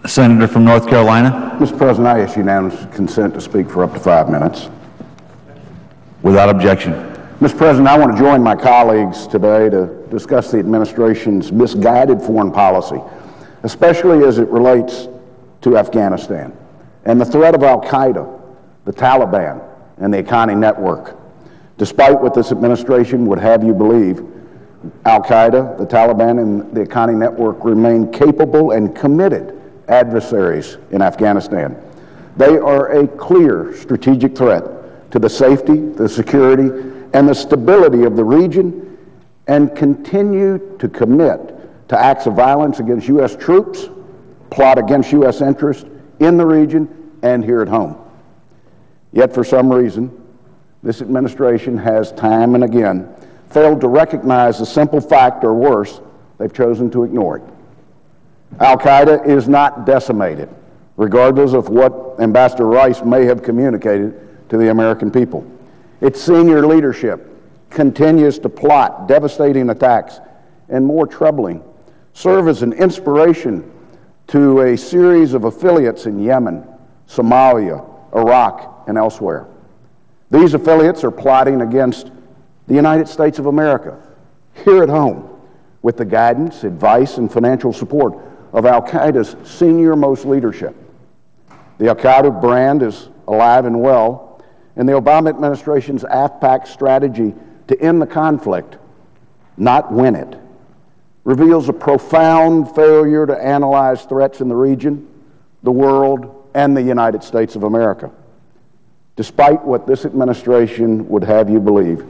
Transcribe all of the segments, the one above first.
Senator from North Carolina. Mr. President, I ask unanimous consent to speak for up to 5 minutes. Without objection. Mr. President, I want to join my colleagues today to discuss the administration's misguided foreign policy, especially as it relates to Afghanistan and the threat of al-Qaeda, the Taliban, and the Haqqani network. Despite what this administration would have you believe, al-Qaeda, the Taliban, and the Haqqani network remain capable and committed adversaries in Afghanistan. They are a clear strategic threat to the safety, the security, and the stability of the region, and continue to commit to acts of violence against U.S. troops, plot against U.S. interests in the region and here at home. Yet for some reason, this administration has time and again failed to recognize the simple fact, or worse, they've chosen to ignore it. Al-Qaeda is not decimated, regardless of what Ambassador Rice may have communicated to the American people. Its senior leadership continues to plot devastating attacks and, more troubling, serve as an inspiration to a series of affiliates in Yemen, Somalia, Iraq, and elsewhere. These affiliates are plotting against the United States of America, here at home, with the guidance, advice, and financial support of al-Qaeda's senior-most leadership. The al-Qaeda brand is alive and well, and the Obama administration's AFPAC strategy to end the conflict, not win it, reveals a profound failure to analyze threats in the region, the world, and the United States of America. Despite what this administration would have you believe,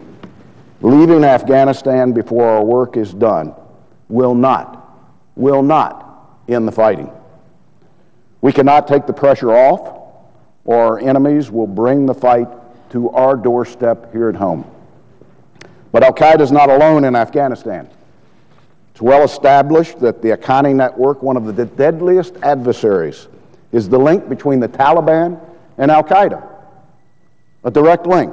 leaving Afghanistan before our work is done will not end the fighting. We cannot take the pressure off, or our enemies will bring the fight to our doorstep here at home. But al-Qaeda is not alone in Afghanistan. It's well established that the Haqqani network, one of the deadliest adversaries, is the link between the Taliban and al-Qaeda. A direct link.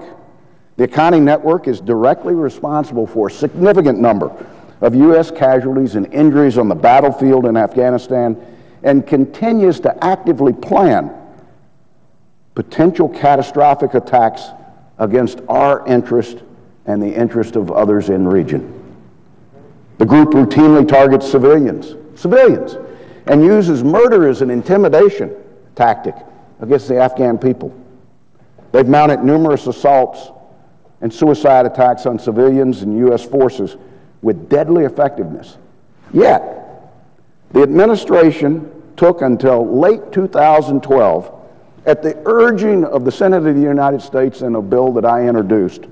The Haqqani network is directly responsible for a significant number of U.S. casualties and injuries on the battlefield in Afghanistan, and continues to actively plan potential catastrophic attacks against our interest and the interest of others in the region. The group routinely targets civilians, and uses murder as an intimidation tactic against the Afghan people. They've mounted numerous assaults and suicide attacks on civilians and U.S. forces with deadly effectiveness. Yet, the administration took until late 2012, at the urging of the Senate of the United States and a bill that I introduced,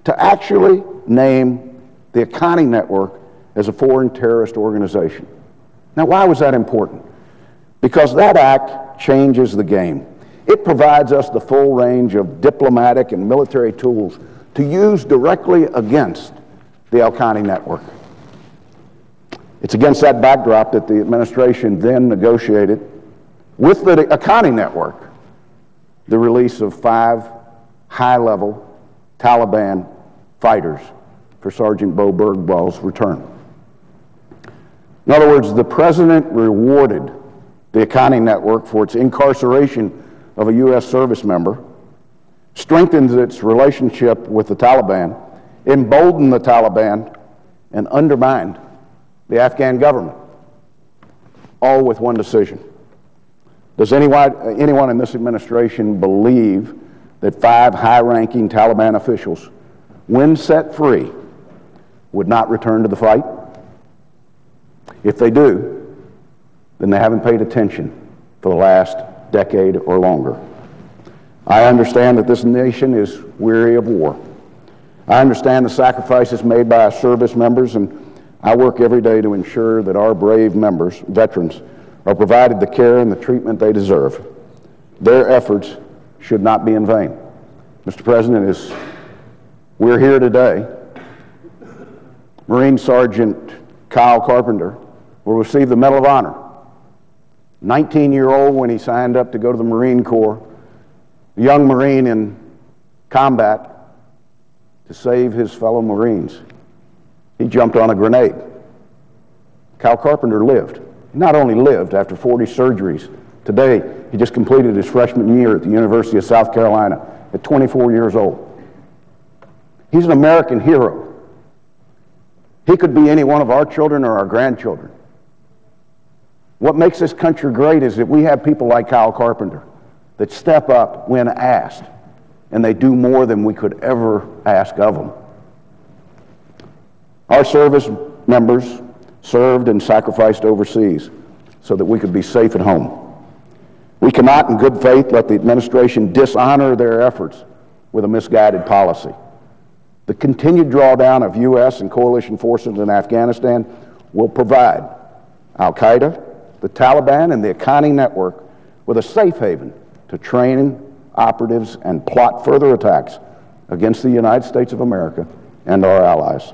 to actually name the Haqqani network as a foreign terrorist organization. Now, why was that important? Because that act changes the game. It provides us the full range of diplomatic and military tools to use directly against the Haqqani network. It's against that backdrop that the administration then negotiated with the Haqqani network the release of 5 high-level Taliban fighters for Sergeant Bo Bergdahl's return. In other words, the president rewarded the Haqqani network for its incarceration of a U.S. service member, strengthened its relationship with the Taliban, emboldened the Taliban, and undermined the Afghan government, all with one decision. Does anyone in this administration believe that 5 high-ranking Taliban officials, when set free, would not return to the fight? If they do, then they haven't paid attention for the last decade or longer. I understand that this nation is weary of war. I understand the sacrifices made by our service members, and I work every day to ensure that our brave members, veterans, are provided the care and the treatment they deserve. Their efforts should not be in vain. Mr. President, as we're here today, Marine Sergeant Kyle Carpenter will receive the Medal of Honor. 19-year-old when he signed up to go to the Marine Corps, a young Marine in combat to save his fellow Marines. He jumped on a grenade. Kyle Carpenter lived, not only lived after 40 surgeries. Today, he just completed his freshman year at the University of South Carolina at 24 years old. He's an American hero. He could be any one of our children or our grandchildren. What makes this country great is that we have people like Kyle Carpenter that step up when asked, and they do more than we could ever ask of them. Our service members served and sacrificed overseas so that we could be safe at home. We cannot, in good faith, let the administration dishonor their efforts with a misguided policy. The continued drawdown of U.S. and coalition forces in Afghanistan will provide Al-Qaeda, the Taliban, and the Haqqani network with a safe haven to train operatives and plot further attacks against the United States of America and our allies.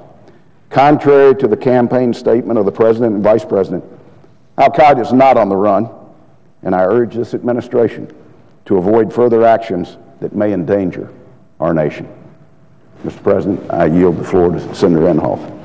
Contrary to the campaign statement of the President and Vice President, Al-Qaeda is not on the run, and I urge this administration to avoid further actions that may endanger our nation. Mr. President, I yield the floor to Senator Inhofe.